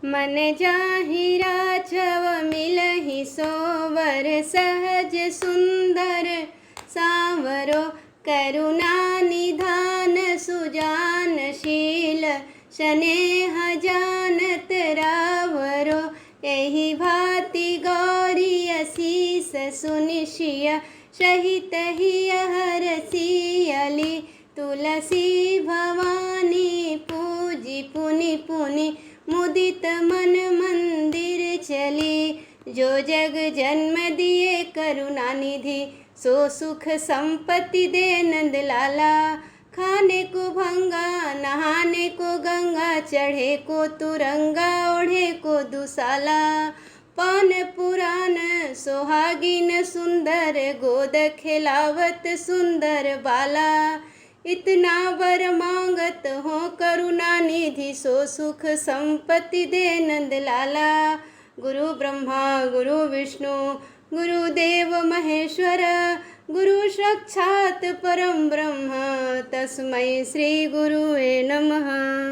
मन जाहिरा छव मिलहि सोवर, सहज सुंदर सांवरो। करुणा निधान सुजानशील, स्नेह जानत रावरो। एहि भांति गौरी असीस सुनिशिय, सहित हिय हरसियली। तुलसी भवानी पूजी पुनि पुनि, मुदित मन मंदिर चली। जो जग जन्म दिए करुणा निधि, सो सुख संपत्ति दे नंद लाला। खाने को भंगा, नहाने को गंगा, चढ़े को तुरंगा, ओढ़े को दुसाला। पान पुराण सोहागिन सुंदर, गोद खिलावत सुंदर बाला। इतना वर मांगत हो करुणा निधि, सो सुख संपत्ति दे नंद लाला। गुरु ब्रह्मा गुरु विष्णु गुरुदेव महेश्वर, गुरु साक्षात् परम ब्रह्म, तस्मै श्री गुरुवे नमः।